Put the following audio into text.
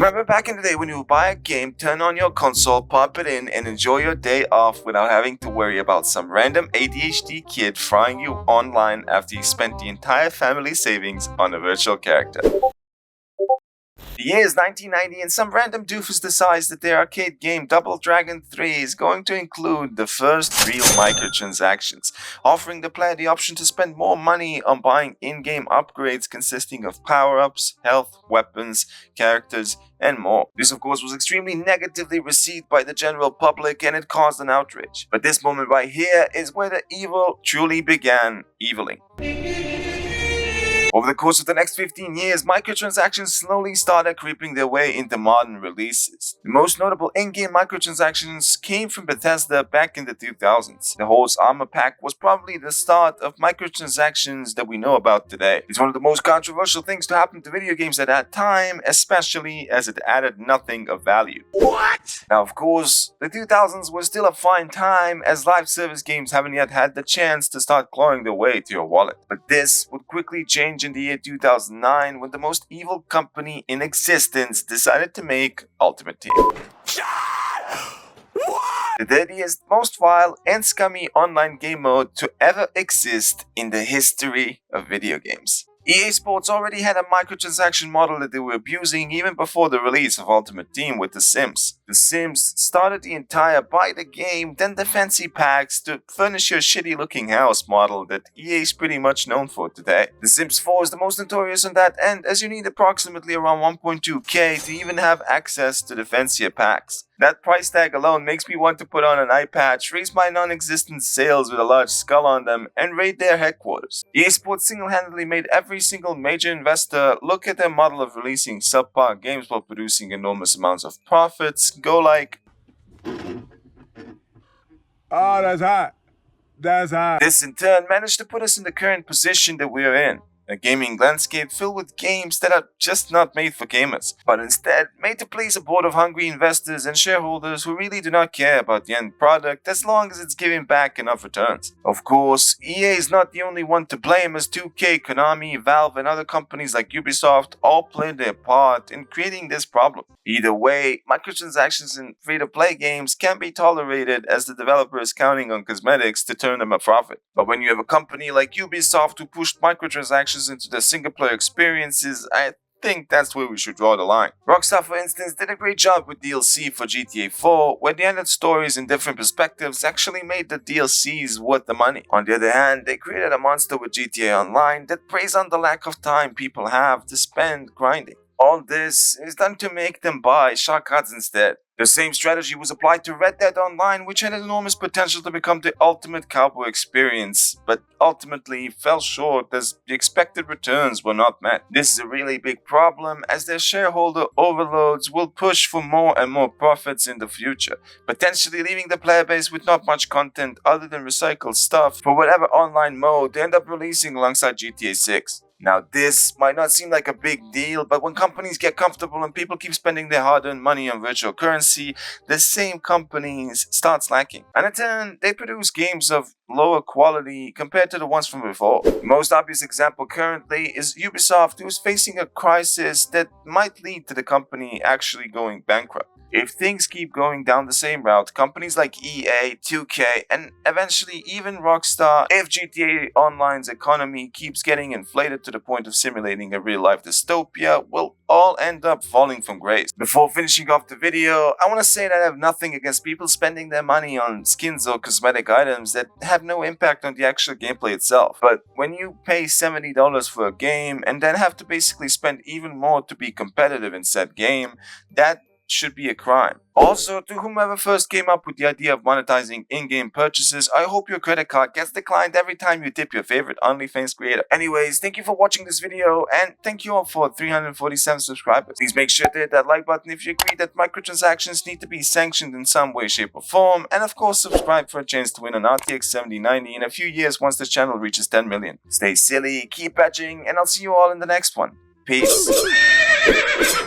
Remember back in the day when you would buy a game, turn on your console, pop it in, and enjoy your day off without having to worry about some random ADHD kid frying you online after you spent the entire family savings on a virtual character? The year is 1990 and some random doofus decides that their arcade game Double Dragon 3 is going to include the first real microtransactions, offering the player the option to spend more money on buying in-game upgrades consisting of power-ups, health, weapons, characters, and more. This of course was extremely negatively received by the general public and it caused an outrage. But this moment right here is where the evil truly began eviling. Over the course of the next 15 years, microtransactions slowly started creeping their way into modern releases. The most notable in-game microtransactions came from Bethesda back in the 2000s. The Horse Armor Pack was probably the start of microtransactions that we know about today. It's one of the most controversial things to happen to video games at that time, especially as it added nothing of value. What? Now of course, the 2000s was still a fine time as live service games haven't yet had the chance to start clawing their way to your wallet. But this would quickly change in the year 2009 when the most evil company in existence decided to make Ultimate Team. The dirtiest, most vile and scummy online game mode to ever exist in the history of video games. EA Sports already had a microtransaction model that they were abusing even before the release of Ultimate Team with The Sims. The Sims started the entire buy the game, then the fancy packs to furnish your shitty looking house model that EA is pretty much known for today. The Sims 4 is the most notorious on that end as you need approximately around 1.2k to even have access to the fancier packs. That price tag alone makes me want to put on an eye patch, raise my non-existent sails with a large skull on them, and raid their headquarters. EA Sports single-handedly made every single major investor look at their model of releasing subpar games while producing enormous amounts of profits go like... Oh, that's hot. That's hot. This in turn managed to put us in the current position that we're in. A gaming landscape filled with games that are just not made for gamers, but instead made to please a board of hungry investors and shareholders who really do not care about the end product as long as it's giving back enough returns. Of course, EA is not the only one to blame as 2K, Konami, Valve and other companies like Ubisoft all played their part in creating this problem. Either way, microtransactions in free-to-play games can be tolerated as the developer is counting on cosmetics to turn them a profit. But when you have a company like Ubisoft who pushed microtransactions into the single-player experiences, I think that's where we should draw the line. Rockstar, for instance, did a great job with DLC for GTA 4, where the ended stories in different perspectives actually made the DLCs worth the money. On the other hand, they created a monster with GTA Online that preys on the lack of time people have to spend grinding. All this is done to make them buy shotguns instead. The same strategy was applied to Red Dead Online, which had enormous potential to become the ultimate cowboy experience, but ultimately fell short as the expected returns were not met. This is a really big problem as their shareholder overloads will push for more and more profits in the future, potentially leaving the player base with not much content other than recycled stuff for whatever online mode they end up releasing alongside GTA 6. Now this might not seem like a big deal, but when companies get comfortable and people keep spending their hard-earned money on virtual currency, the same companies start slacking. And in turn, they produce games of lower quality compared to the ones from before. The most obvious example currently is Ubisoft, who is facing a crisis that might lead to the company actually going bankrupt. If things keep going down the same route, companies like EA, 2K, and eventually even Rockstar, if GTA Online's economy keeps getting inflated to the point of simulating a real-life dystopia, will all end up falling from grace. Before finishing off the video, I want to say that I have nothing against people spending their money on skins or cosmetic items that have no impact on the actual gameplay itself. But when you pay $70 for a game and then have to basically spend even more to be competitive in said game, that should be a crime. Also, to whomever first came up with the idea of monetizing in-game purchases, I hope your credit card gets declined every time you tip your favorite OnlyFans creator. Anyways, thank you for watching this video and thank you all for 347 subscribers. Please make sure to hit that like button if you agree that microtransactions need to be sanctioned in some way, shape or form, and of course subscribe for a chance to win an RTX 7090 in a few years once this channel reaches 10 million. Stay silly, keep edging, and I'll see you all in the next one. Peace.